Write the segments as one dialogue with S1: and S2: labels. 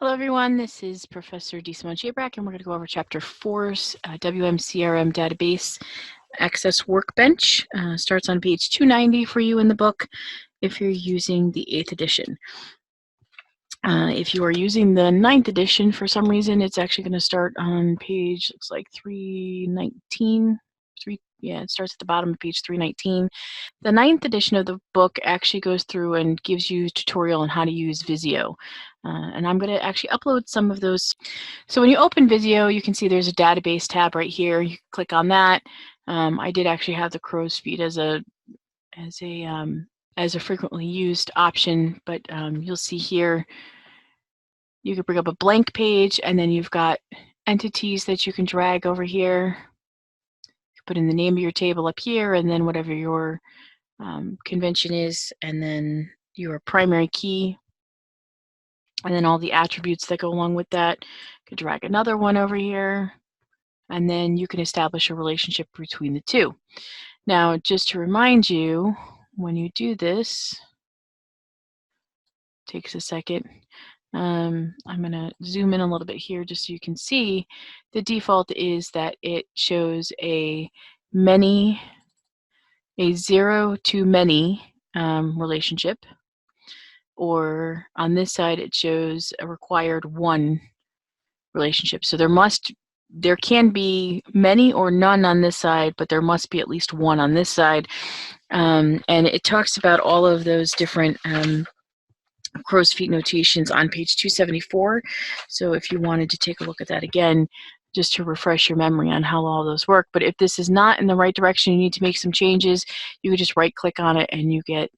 S1: Hello everyone, this is Professor DeSimone-Shabrack and we're going to go over Chapter 4's WMCRM database access workbench. Starts on page 290 for you in the book if you're using the 8th edition. If you are using the 9th edition, for some reason it's actually going to start on page, looks like 319. It starts at the bottom of page 319. The 9th edition of the book actually goes through and gives you a tutorial on how to use Visio. And I'm going to actually upload some of those. So when you open Visio, you can see there's a database tab right here. You click on that. I did actually have the crow's feet as a frequently used option, but you'll see here you can bring up a blank page, and then you've got entities that you can drag over here. Put in the name of your table up here, and then whatever your convention is, and then your primary key, and then all the attributes that go along with that. You could drag another one over here, and then you can establish a relationship between the two. Now, just to remind you, when you do this, takes a second. I'm going to zoom in a little bit here just so you can see. The default is that it shows a zero to many relationship, or on this side it shows a required one relationship. So there can be many or none on this side, but there must be at least one on this side. And it talks about all of those different crow's feet notations on page 274. So if you wanted to take a look at that again, just to refresh your memory on how all those work. But if this is not in the right direction, you need to make some changes, you could just right click on it and you get,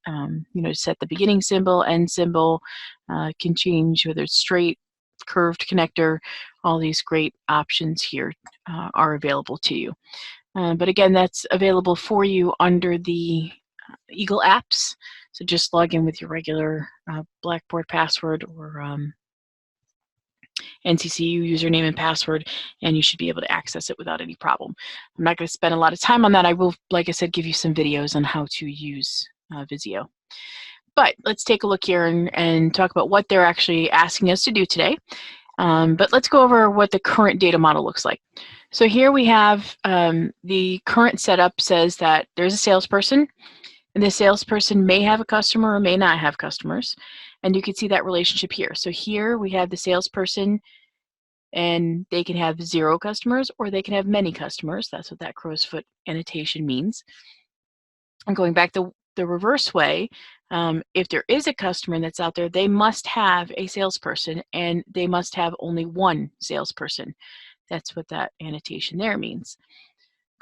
S1: set the beginning symbol, end symbol, can change whether it's straight, curved connector. All these great options here are available to you. But again, that's available for you under the Eagle apps. So just log in with your regular Blackboard password or NCCU username and password, and you should be able to access it without any problem. I'm not going to spend a lot of time on that. I will, like I said, give you some videos on how to use Visio. But let's take a look here and talk about what they're actually asking us to do today. But let's go over what the current data model looks like. So here we have the current setup says that there's a salesperson, and the salesperson may have a customer or may not have customers. And you can see that relationship here. So here we have the salesperson, and they can have 0 customers or they can have many customers. That's what that crow's foot annotation means. And going back the reverse way, if there is a customer that's out there, they must have a salesperson, and they must have only one salesperson. That's what that annotation there means.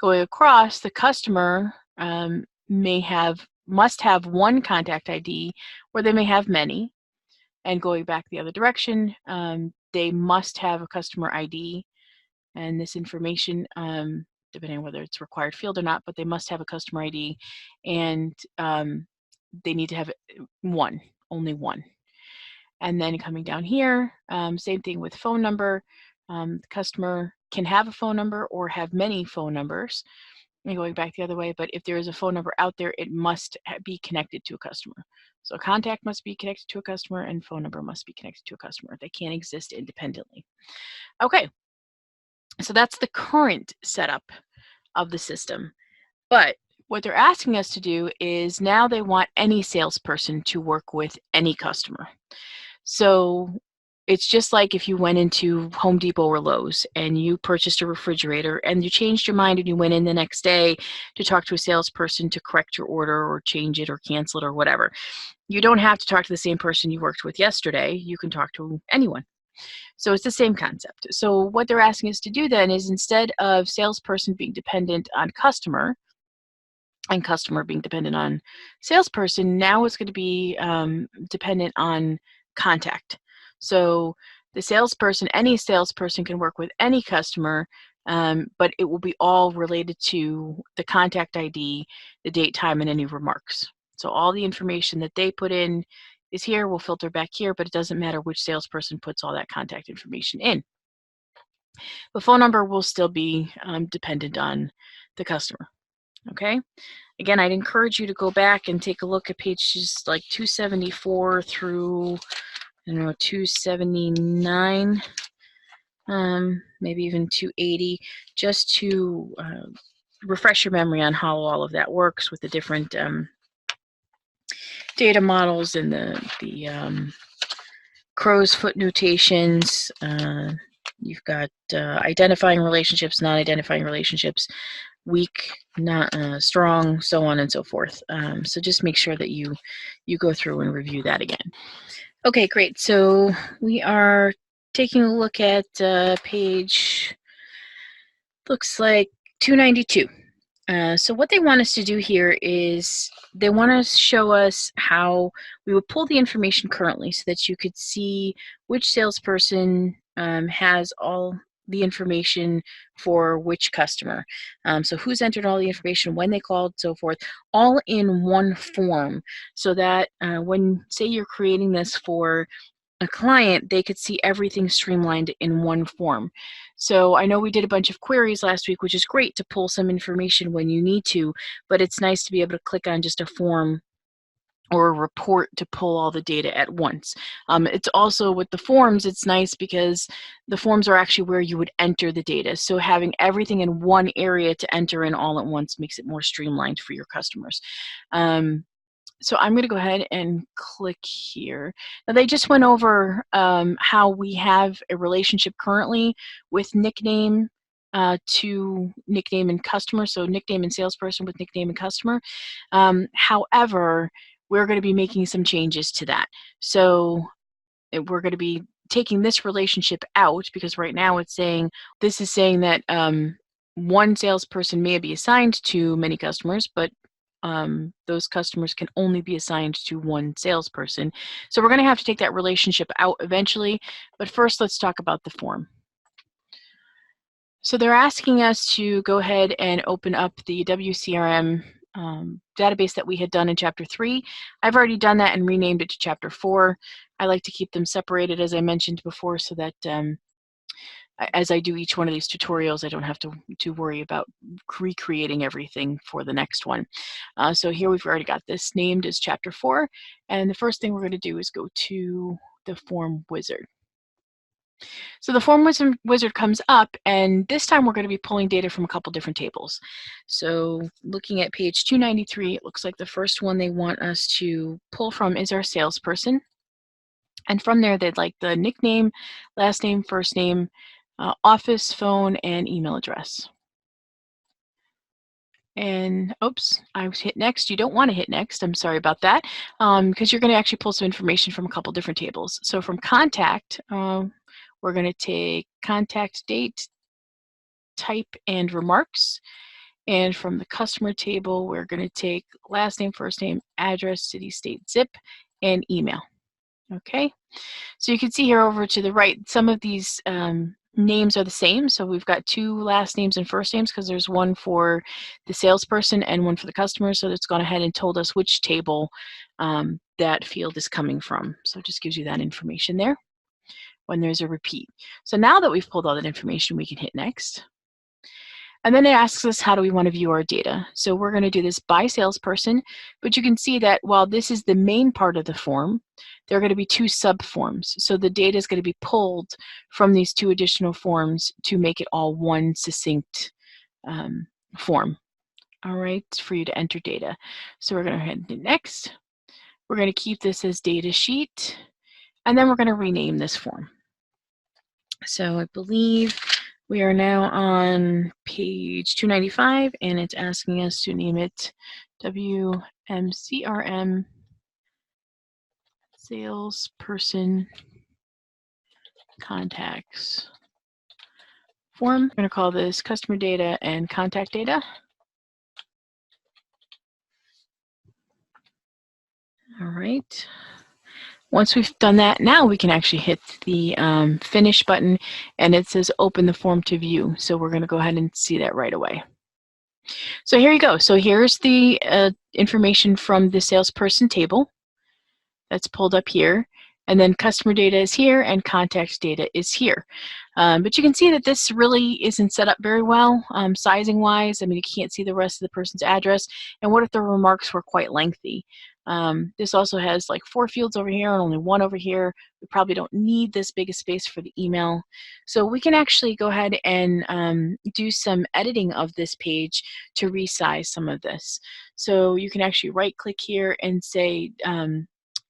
S1: Going across, the customer must have one contact ID, or they may have many. And going back the other direction, they must have a customer ID, and this information, depending on whether it's a required field or not, but they must have a customer ID, and they need to have only one. And then coming down here, same thing with phone number. The customer can have a phone number or have many phone numbers. And going back the other way, but if there is a phone number out there, it must be connected to a customer. So contact must be connected to a customer, and phone number must be connected to a customer. They can't exist independently. Okay, so that's the current setup of the system. But what they're asking us to do is now they want any salesperson to work with any customer. So it's just like if you went into Home Depot or Lowe's and you purchased a refrigerator and you changed your mind and you went in the next day to talk to a salesperson to correct your order or change it or cancel it or whatever. You don't have to talk to the same person you worked with yesterday. You can talk to anyone. So it's the same concept. So what they're asking us to do then is, instead of salesperson being dependent on customer and customer being dependent on salesperson, now it's going to be dependent on contact. So the salesperson, any salesperson can work with any customer, but it will be all related to the contact ID, the date, time, and any remarks. So all the information that they put in is here, will filter back here, but it doesn't matter which salesperson puts all that contact information in. The phone number will still be dependent on the customer. Okay? Again, I'd encourage you to go back and take a look at pages like 274 through I don't know, 279, maybe even 280, just to refresh your memory on how all of that works with the different data models and the crow's foot notations. You've got identifying relationships, non-identifying relationships, weak, not strong, so on and so forth. So just make sure that you go through and review that again. Okay, great. So we are taking a look at page, looks like 292. So what they want us to do here is they want to show us how we would pull the information currently so that you could see which salesperson has all the information for which customer. So who's entered all the information, when they called, so forth, all in one form, so that when, say, you're creating this for a client, they could see everything streamlined in one form. So I know we did a bunch of queries last week, which is great to pull some information when you need to, but it's nice to be able to click on just a form or a report to pull all the data at once. It's also, with the forms, it's nice because the forms are actually where you would enter the data. So having everything in one area to enter in all at once makes it more streamlined for your customers. So I'm going to go ahead and click here. Now they just went over how we have a relationship currently with nickname to nickname and customer, so nickname and salesperson with nickname and customer. However, we're going to be making some changes to that. So we're going to be taking this relationship out, because right now it's saying, this is saying that one salesperson may be assigned to many customers, but those customers can only be assigned to one salesperson. So we're going to have to take that relationship out eventually, but first let's talk about the form. So they're asking us to go ahead and open up the WCRM database that we had done in Chapter 3. I've already done that and renamed it to Chapter 4. I like to keep them separated, as I mentioned before, so that as I do each one of these tutorials, I don't have to worry about recreating everything for the next one. So here we've already got this named as Chapter 4, and the first thing we're going to do is go to the Form Wizard. So the Form Wizard comes up, and this time we're going to be pulling data from a couple different tables. So looking at page 293, it looks like the first one they want us to pull from is our salesperson. And from there, they'd like the nickname, last name, first name, office, phone, and email address. And oops, I hit next. You don't want to hit next. I'm sorry about that, because you're going to actually pull some information from a couple different tables. So from contact, we're going to take contact date, type, and remarks. And from the customer table, we're going to take last name, first name, address, city, state, zip, and email. Okay, so you can see here over to the right, some of these names are the same. So we've got two last names and first names, because there's one for the salesperson and one for the customer. So it's gone ahead and told us which table that field is coming from. So it just gives you that information there when there's a repeat. So now that we've pulled all that information, we can hit next. And then it asks us, how do we want to view our data? So we're going to do this by salesperson, but you can see that while this is the main part of the form, there are going to be two sub-forms. So the data is going to be pulled from these two additional forms to make it all one succinct form, all right, for you to enter data. So we're going to go ahead and do next. We're going to keep this as data sheet, and then we're going to rename this form. So I believe we are now on page 295, and it's asking us to name it WMCRM Salesperson Contacts Form. We're going to call this customer data and contact data. All right. Once we've done that, now we can actually hit the finish button, and it says open the form to view. So we're going to go ahead and see that right away. So here you go. So here's the information from the salesperson table that's pulled up here. And then customer data is here and contact data is here. But you can see that this really isn't set up very well sizing wise. I mean, you can't see the rest of the person's address. And what if the remarks were quite lengthy? This also has like 4 fields over here and only 1 over here. We probably don't need this big a space for the email. So we can actually go ahead and do some editing of this page to resize some of this. So you can actually right click here and say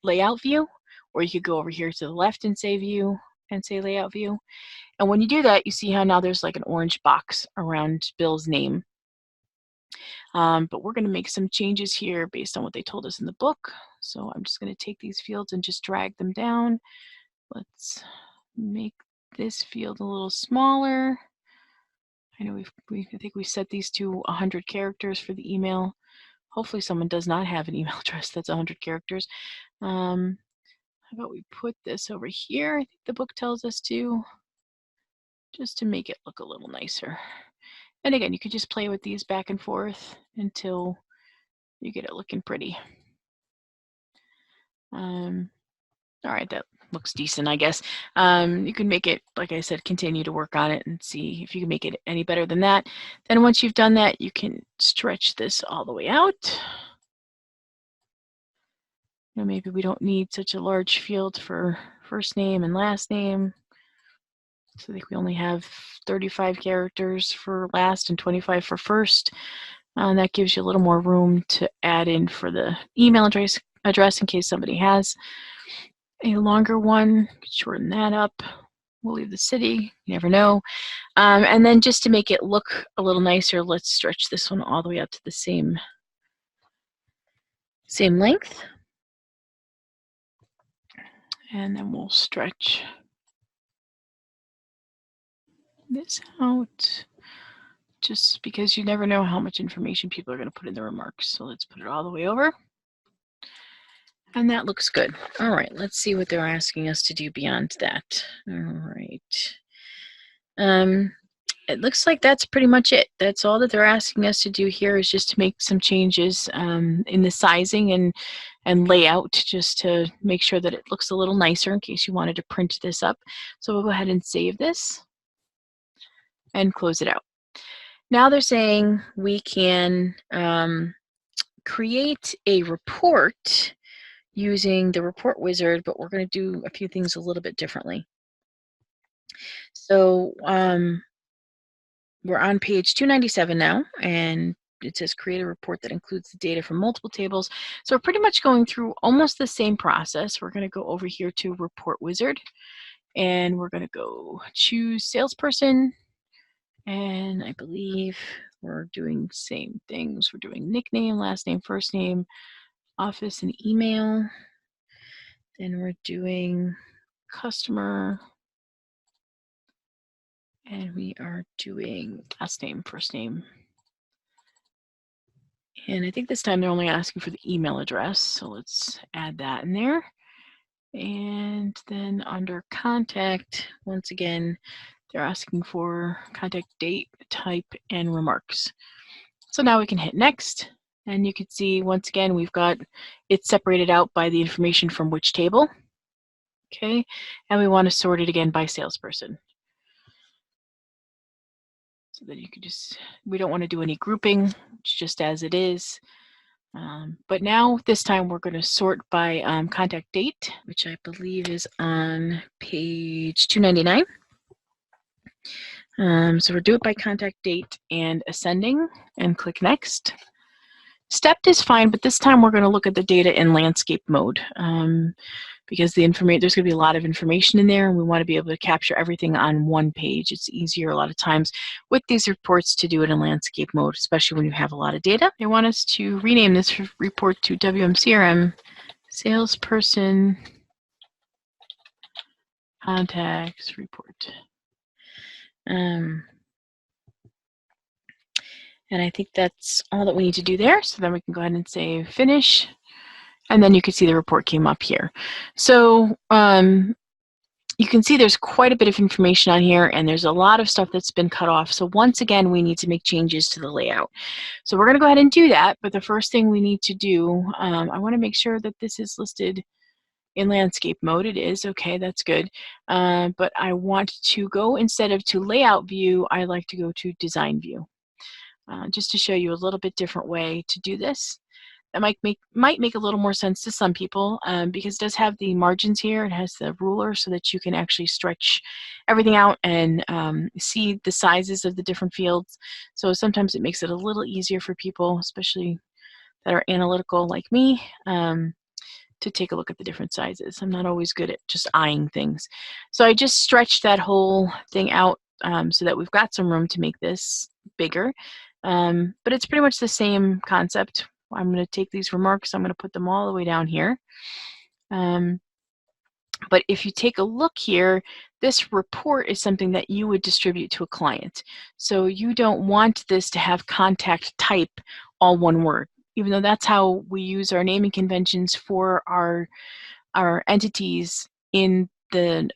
S1: layout view, or you could go over here to the left and say view and say layout view. And when you do that, you see how now there's like an orange box around Bill's name. But we're going to make some changes here based on what they told us in the book. So I'm just going to take these fields and just drag them down. Let's make this field a little smaller. I know I think we set these to 100 characters for the email. Hopefully someone does not have an email address that's 100 characters. How about we put this over here? I think the book tells us to, just to make it look a little nicer. And again, you could just play with these back and forth until you get it looking pretty. All right, that looks decent, I guess. You can make it, like I said, continue to work on it and see if you can make it any better than that. Then once you've done that, you can stretch this all the way out. You know, maybe we don't need such a large field for first name and last name. So I think we only have 35 characters for last and 25 for first. And that gives you a little more room to add in for the email address in case somebody has a longer one. Shorten that up. We'll leave the city. You never know. And then just to make it look a little nicer, let's stretch this one all the way up to the same length. And then we'll stretch this out, just because you never know how much information people are going to put in the remarks. So let's put it all the way over. And that looks good. All right, let's see what they're asking us to do beyond that. All right. It looks like that's pretty much it. That's all that they're asking us to do here, is just to make some changes in the sizing and layout, just to make sure that it looks a little nicer in case you wanted to print this up. So we'll go ahead and save this and close it out. Now they're saying we can create a report using the report wizard, but we're going to do a few things a little bit differently. So we're on page 297 now, and it says create a report that includes the data from multiple tables. So we're pretty much going through almost the same process. We're going to go over here to report wizard, and we're going to go choose salesperson, and I believe we're doing same things. We're doing nickname, last name, first name, office, and email. Then we're doing customer, and we are doing last name, first name. And I think this time they're only asking for the email address, so let's add that in there. And then under contact, once again, they're asking for contact date, type, and remarks. So now we can hit next, and you can see once again we've got it separated out by the information from which table. Okay, and we want to sort it again by salesperson. So that you can just, we don't want to do any grouping, it's just as it is. But now this time we're going to sort by contact date, which I believe is on page 299. So we'll do it by contact date and ascending, and click next. Stepped is fine, but this time we're going to look at the data in landscape mode, because there's going to be a lot of information in there, and we want to be able to capture everything on one page. It's easier a lot of times with these reports to do it in landscape mode, especially when you have a lot of data. They want us to rename this report to WMCRM salesperson contacts report. And I think that's all that we need to do there. So then we can go ahead and say finish. And then you can see the report came up here. So you can see there's quite a bit of information on here, and there's a lot of stuff that's been cut off. So once again, we need to make changes to the layout. So we're going to go ahead and do that. But the first thing we need to do, I want to make sure that this is listed in landscape mode. It is. Okay, that's good. But I want to go, instead of to layout view, I like to go to design view. Just to show you a little bit different way to do this. that might make a little more sense to some people because it does have the margins here. It has the ruler so that you can actually stretch everything out and see the sizes of the different fields. So sometimes it makes it a little easier for people, especially that are analytical like me, to take a look at the different sizes. I'm not always good at just eyeing things. So I just stretched that whole thing out so that we've got some room to make this bigger. But it's pretty much the same concept. I'm going to take these remarks, I'm going to put them all the way down here. But if you take a look here, this report is something that you would distribute to a client. So you don't want this to have contact type all one word, even though that's how we use our naming conventions for our entities in the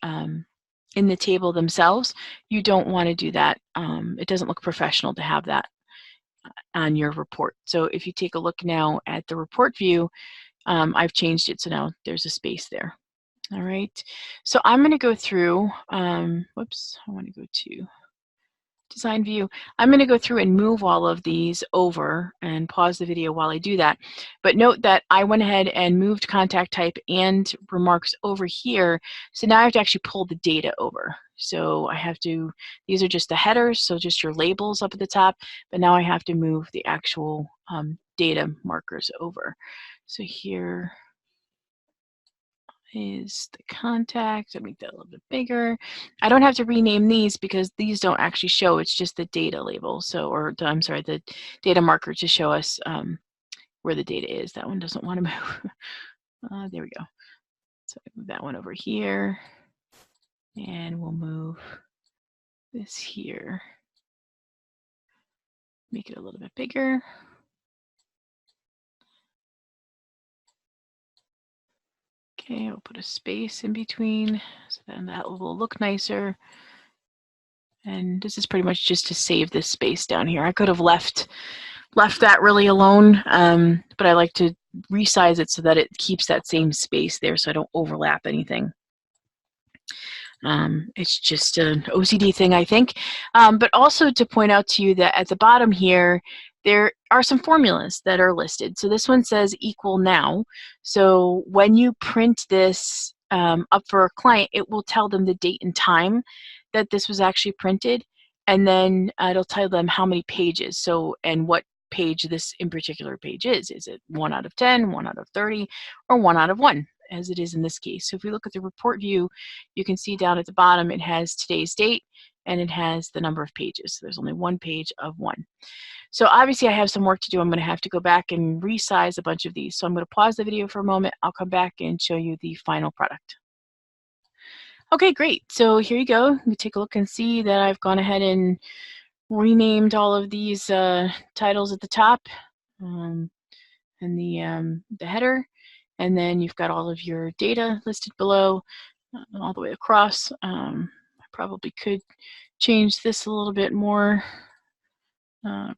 S1: table themselves. You don't want to do that. It doesn't look professional to have that on your report. So if you take a look now at the report view, I've changed it so now there's a space there. All right, so I'm going to go through, whoops, I want to go to design view. I'm going to go through and move all of these over and pause the video while I do that. But note that I went ahead and moved contact type and remarks over here. So now I have to actually pull the data over. So I have to, these are just the headers, so just your labels up at the top, but now I have to move the actual data markers over. So here is the contact. I'll make that a little bit bigger. I don't have to rename these because these don't actually show. It's just the data label. So, or I'm sorry, the data marker to show us where the data is. That one doesn't want to move. There we go. So I move that one over here, and we'll move this here. Make it a little bit bigger. Okay, I'll put a space in between so then that will look nicer. And this is pretty much just to save this space down here. I could have left that really alone, but I like to resize it so that it keeps that same space there so I don't overlap anything. It's just an OCD thing, I think. But also to point out to you that at the bottom here, there are some formulas that are listed. So this one says equal now. So when you print this up for a client, it will tell them the date and time that this was actually printed, and then it'll tell them how many pages, so, and what page this in particular page is. Is it 1 out of 10, 1 out of 30, or 1 out of 1, as it is in this case? So if we look at the report view, you can see down at the bottom it has today's date and it has the number of pages. So there's only 1 page of 1. So obviously I have some work to do. I'm going to have to go back and resize a bunch of these. So I'm going to pause the video for a moment. I'll come back and show you the final product. Okay, great. So here you go. You take a look and see that I've gone ahead and renamed all of these titles at the top and the header. And then you've got all of your data listed below all the way across. I probably could change this a little bit more.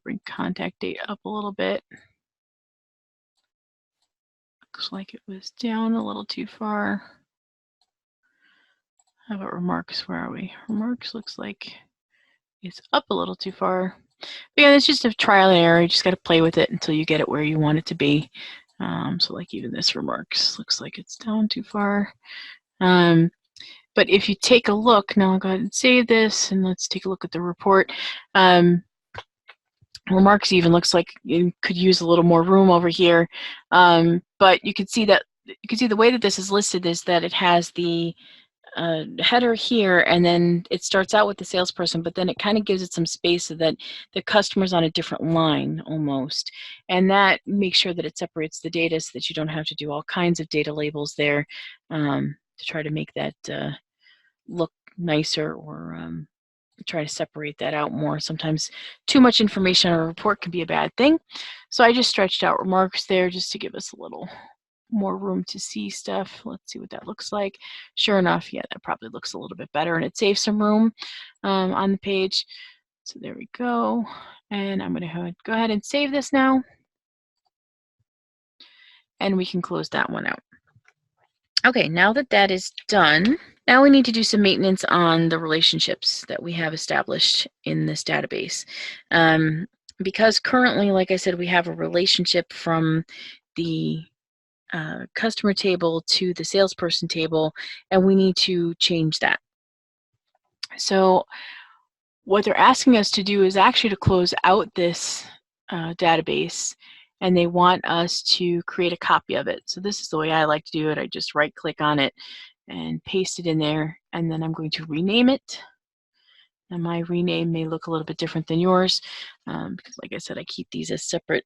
S1: Bring contact date up a little bit. Looks like it was down a little too far. How about remarks? Where are we? Remarks looks like it's up a little too far. But yeah, it's just a trial and error. You just got to play with it until you get it where you want it to be. So like even this remarks looks like it's down too far. But if you take a look, now I'll go ahead and save this and let's take a look at the report. Remarks even looks like you could use a little more room over here. But you can see that the way that this is listed is that it has the header here, and then it starts out with the salesperson, but then it kind of gives it some space so that the customer's on a different line almost, and that makes sure that it separates the data so that you don't have to do all kinds of data labels there to try to make that look nicer, or try to separate that out more. Sometimes too much information on a report can be a bad thing, so I just stretched out remarks there just to give us a little more room to see stuff. Let's see what that looks like. Sure enough, yeah, that probably looks a little bit better, and it saves some room on the page. So there we go. And I'm going to go ahead and save this now, and we can close that one out. Okay, now that that is done, now we need to do some maintenance on the relationships that we have established in this database. Because currently, like I said, we have a relationship from the customer table to the salesperson table, and we need to change that. So what they're asking us to do is actually to close out this database, and they want us to create a copy of it. So this is the way I like to do it. I just right-click on it and paste it in there, and then I'm going to rename it. And my rename may look a little bit different than yours because, like I said, I keep these as separate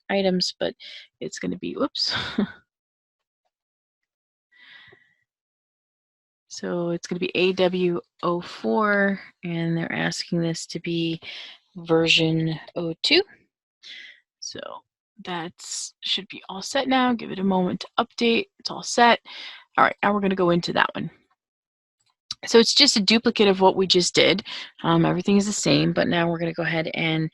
S1: items, but it's going to be, oops. So it's going to be AW04, and they're asking this to be version 02. So that should be all set now. Give it a moment to update. It's all set. All right, now we're going to go into that one. So it's just a duplicate of what we just did. Everything is the same, but now we're going to go ahead and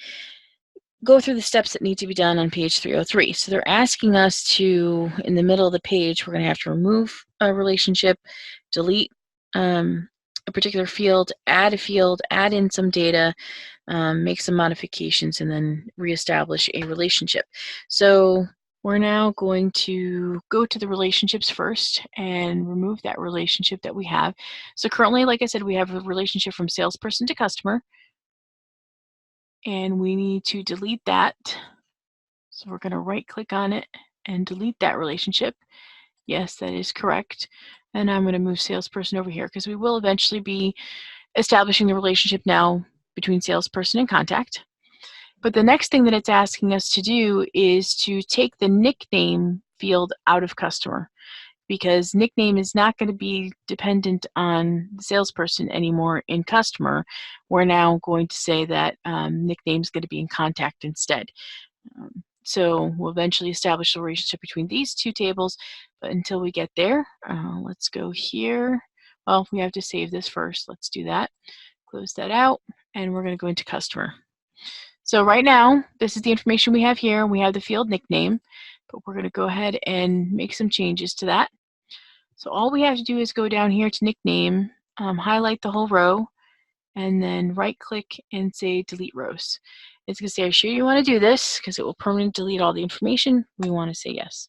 S1: go through the steps that need to be done on page 303. So they're asking us to, in the middle of the page, we're going to have to remove a relationship, delete a particular field, add a field, add in some data, make some modifications, and then reestablish a relationship. So we're now going to go to the relationships first and remove that relationship that we have. So currently, like I said, we have a relationship from salesperson to customer, and we need to delete that. So we're going to right-click on it and delete that relationship. Yes, that is correct. And I'm going to move salesperson over here because we will eventually be establishing the relationship now between salesperson and contact. But the next thing that it's asking us to do is to take the nickname field out of customer, because nickname is not going to be dependent on the salesperson anymore in customer. We're now going to say that nickname is going to be in contact instead. So we'll eventually establish the relationship between these two tables, but until we get there, let's go here. Well, we have to save this first. Let's do that. Close that out, and we're going to go into customer. So right now, this is the information we have here. We have the field nickname, but we're going to go ahead and make some changes to that. So all we have to do is go down here to nickname, highlight the whole row, and then right-click and say delete rows. It's going to say, are you sure you want to do this? Because it will permanently delete all the information. We want to say yes.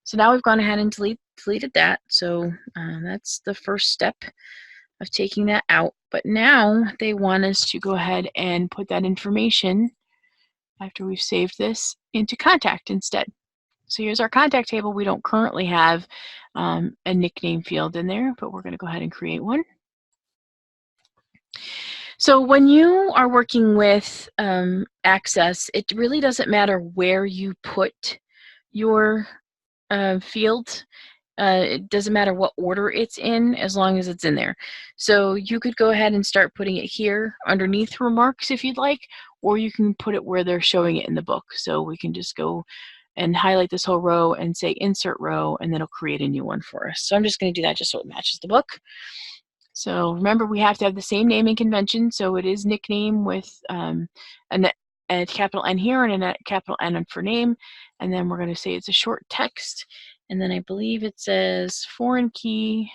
S1: So now we've gone ahead and deleted that. So that's the first step of taking that out. But now they want us to go ahead and put that information, after we've saved this, into contact instead. So here's our contact table. We don't currently have a nickname field in there, but we're going to go ahead and create one. So when you are working with Access, it really doesn't matter where you put your field. It doesn't matter what order it's in, as long as it's in there. So you could go ahead and start putting it here underneath remarks if you'd like, or you can put it where they're showing it in the book. So we can just go and highlight this whole row and say insert row, and then it'll create a new one for us. So I'm just going to do that just so it matches the book. So remember, we have to have the same naming convention. So it is nickname with a capital N here and a capital N for name. And then we're going to say it's a short text. And then I believe it says foreign key.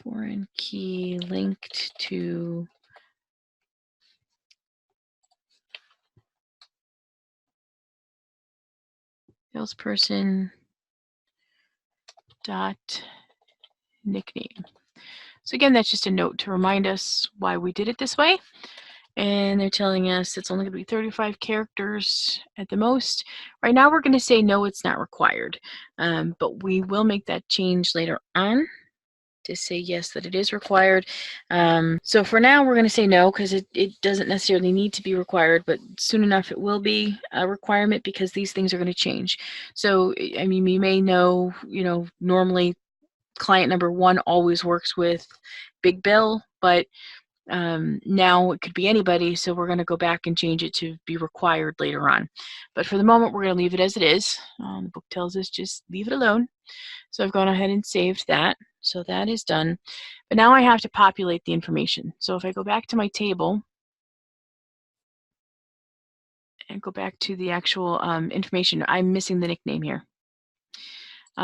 S1: Foreign key linked to salesperson dot nickname. So again, that's just a note to remind us why we did it this way. And they're telling us it's only going to be 35 characters at the most. Right now we're going to say no, it's not required. But we will make that change later on to say yes, that it is required. So for now we're going to say no, because it doesn't necessarily need to be required, but soon enough it will be a requirement, because these things are going to change. So I mean, you may know, normally client number 1 always works with Big Bill, but now it could be anybody, so we're going to go back and change it to be required later on. But for the moment, we're going to leave it as it is. The book tells us just leave it alone. So I've gone ahead and saved that. So that is done. But now I have to populate the information. So if I go back to my table and go back to the actual information, I'm missing the nickname here. So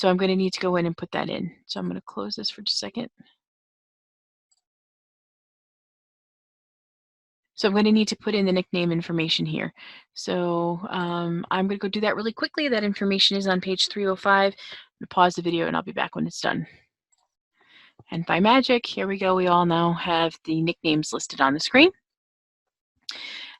S1: I'm going to need to go in and put that in. So I'm going to close this for just a second. So I'm going to need to put in the nickname information here. So I'm going to go do that really quickly. That information is on page 305. I'm going to pause the video and I'll be back when it's done. And by magic, here we go. We all now have the nicknames listed on the screen.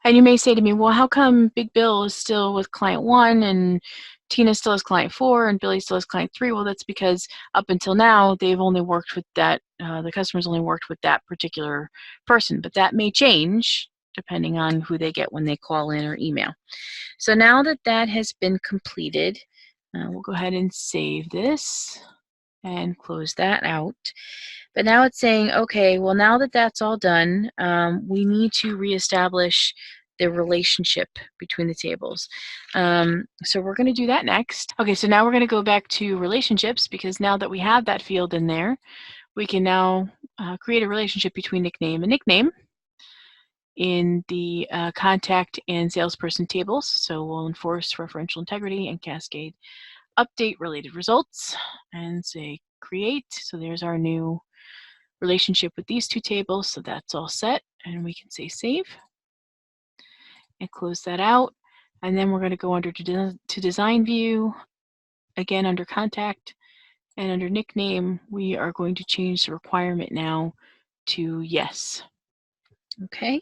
S1: And you may say to me, well, how come Big Bill is still with client 1 and Tina still has client 4 and Billy still has client 3? Well, that's because up until now, they've only worked with that, the customer's only worked with that particular person, but that may change depending on who they get when they call in or email. So now that that has been completed, we'll go ahead and save this and close that out. But now it's saying, okay, well, now that that's all done, we need to reestablish the relationship between the tables. So we're going to do that next. Okay, so now we're going to go back to relationships, because now that we have that field in there, we can now create a relationship between nickname and nickname in the contact and salesperson tables. So we'll enforce referential integrity and cascade update related results and say create. So there's our new relationship with these two tables. So that's all set, and we can say save and close that out. And then we're going to go under to design view, again under contact, and under nickname, we are going to change the requirement now to yes. Okay.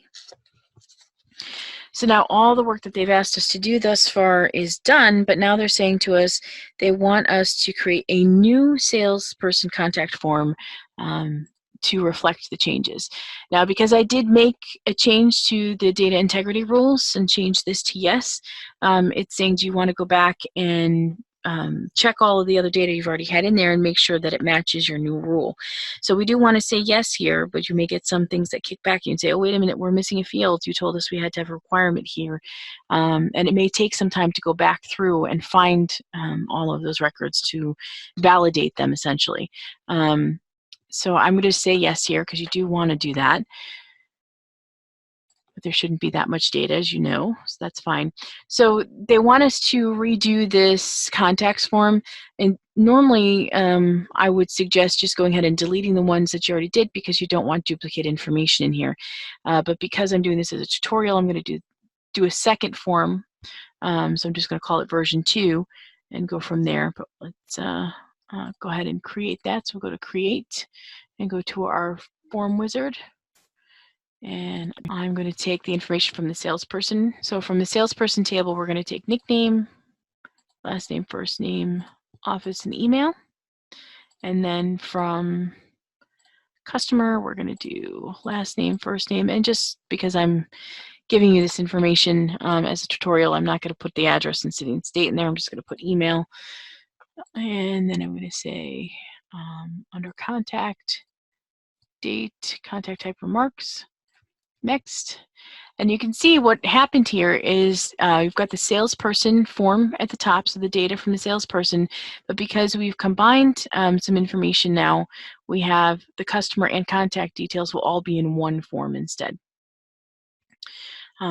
S1: So now all the work that they've asked us to do thus far is done, but now they're saying to us they want us to create a new salesperson contact form to reflect the changes. Now, because I did make a change to the data integrity rules and change this to yes, it's saying, do you want to go back and check all of the other data you've already had in there and make sure that it matches your new rule. So we do want to say yes here, but you may get some things that kick back and say, oh, wait a minute, we're missing a field. You told us we had to have a requirement here. And it may take some time to go back through and find all of those records to validate them, essentially. So I'm going to say yes here because you do want to do that. But there shouldn't be that much data, as you know, so that's fine. So they want us to redo this contacts form, and normally I would suggest just going ahead and deleting the ones that you already did because you don't want duplicate information in here. But because I'm doing this as a tutorial, I'm going to do a second form. So I'm just going to call it version 2 and go from there. But let's go ahead and create that. So we'll go to create and go to our form wizard. And I'm going to take the information from the salesperson. So from the salesperson table, we're going to take nickname, last name, first name, office, and email. And then from customer, we're going to do last name, first name, and just because I'm giving you this information as a tutorial, I'm not going to put the address and city and state in there. I'm just going to put email. And then I'm going to say under contact, date, contact type remarks. Next. And you can see what happened here is you've got the salesperson form at the top, so the data from the salesperson, but because we've combined some information now, we have the customer and contact details will all be in one form instead. So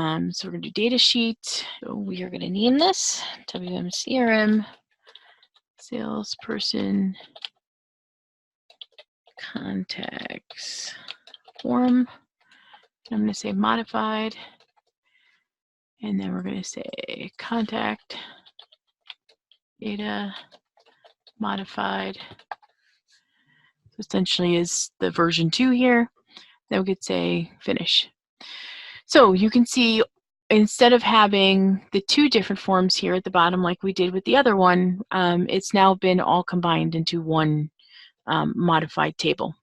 S1: we're going to do data sheet. So we are going to name this WMCRM salesperson contacts form. I'm going to say modified, and then we're going to say contact data modified. So essentially is the version 2 here. Then we could say finish. So you can see instead of having the two different forms here at the bottom like we did with the other one, it's now been all combined into one modified table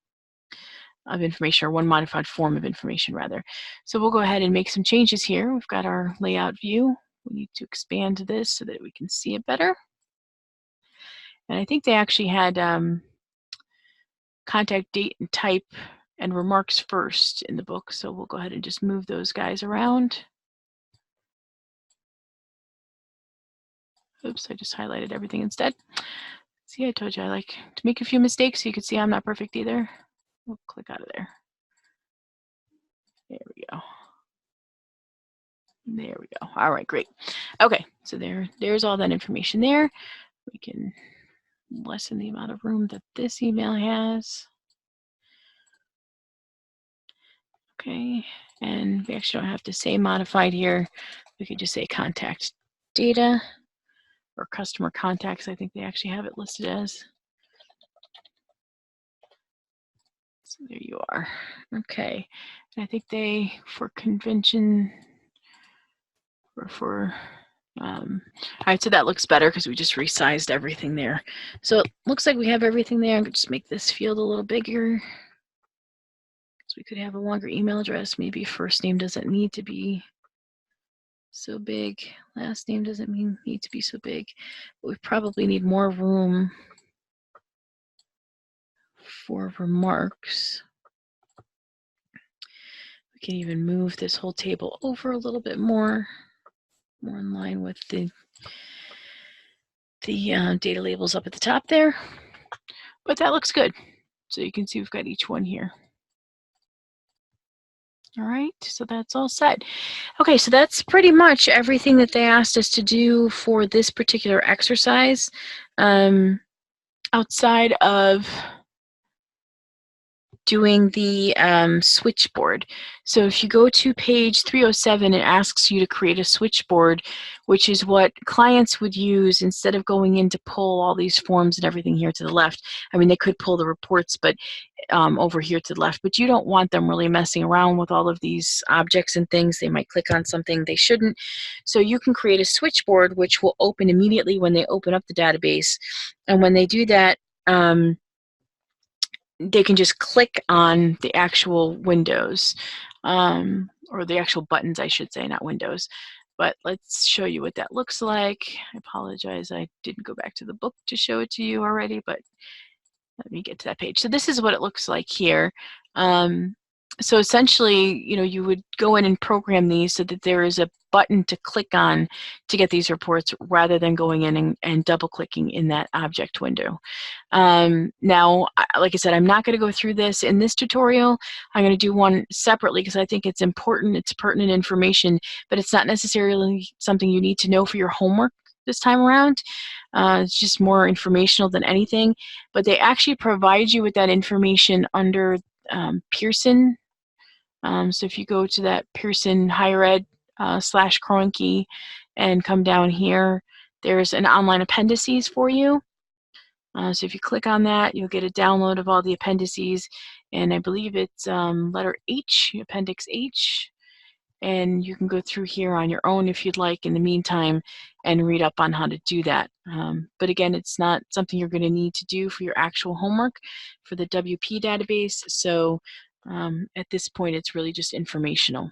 S1: of information, or one modified form of information rather. So we'll go ahead and make some changes here. We've got our layout view. We need to expand this so that we can see it better. And I think they actually had contact date and type and remarks first in the book. So we'll go ahead and just move those guys around. Oops, I just highlighted everything instead. See, I told you I like to make a few mistakes so you can see I'm not perfect either. We'll click out of there. There we go. There we go. All right, great. Okay, so there's all that information there. We can lessen the amount of room that this email has. Okay, And we actually don't have to say modified here. We could just say contact data or customer contacts. I think they actually have it listed as. So there you are. Okay. And I think they, for convention, or all right, so that looks better because we just resized everything there. So it looks like we have everything there. I'm going to just make this field a little bigger. So we could have a longer email address. Maybe first name doesn't need to be so big. Last name doesn't need to be so big. But we probably need more room for remarks. We can even move this whole table over a little bit more in line with the data labels up at the top there. But that looks good. So you can see we've got each one here. All right, so that's all set. Okay, so that's pretty much everything that they asked us to do for this particular exercise. Outside of doing the switchboard. So if you go to page 307, it asks you to create a switchboard, which is what clients would use instead of going in to pull all these forms and everything here to the left. I mean, they could pull the reports, but over here to the left, but you don't want them really messing around with all of these objects and things. They might click on something they shouldn't. So you can create a switchboard, which will open immediately when they open up the database. And when they do that, they can just click on the actual windows, or the actual buttons, I should say, not windows. But let's show you what that looks like. I apologize, I didn't go back to the book to show it to you already, but let me get to that page. So this is what it looks like here. So essentially, you would go in and program these so that there is a button to click on to get these reports rather than going in and double clicking in that object window. Now, like I said, I'm not going to go through this in this tutorial. I'm going to do one separately because I think it's important, it's pertinent information, but it's not necessarily something you need to know for your homework this time around. It's just more informational than anything, but they actually provide you with that information under Pearson. So if you go to that Pearson Higher Ed / Kroenke and come down here, there's an online appendices for you. So if you click on that, you'll get a download of all the appendices, and I believe it's letter H, Appendix H, and you can go through here on your own if you'd like in the meantime and read up on how to do that. But again, it's not something you're going to need to do for your actual homework for the WP database, so at this point it's really just informational.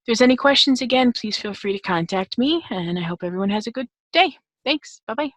S1: If there's any questions, again, please feel free to contact me, and I hope everyone has a good day. Thanks. Bye-bye.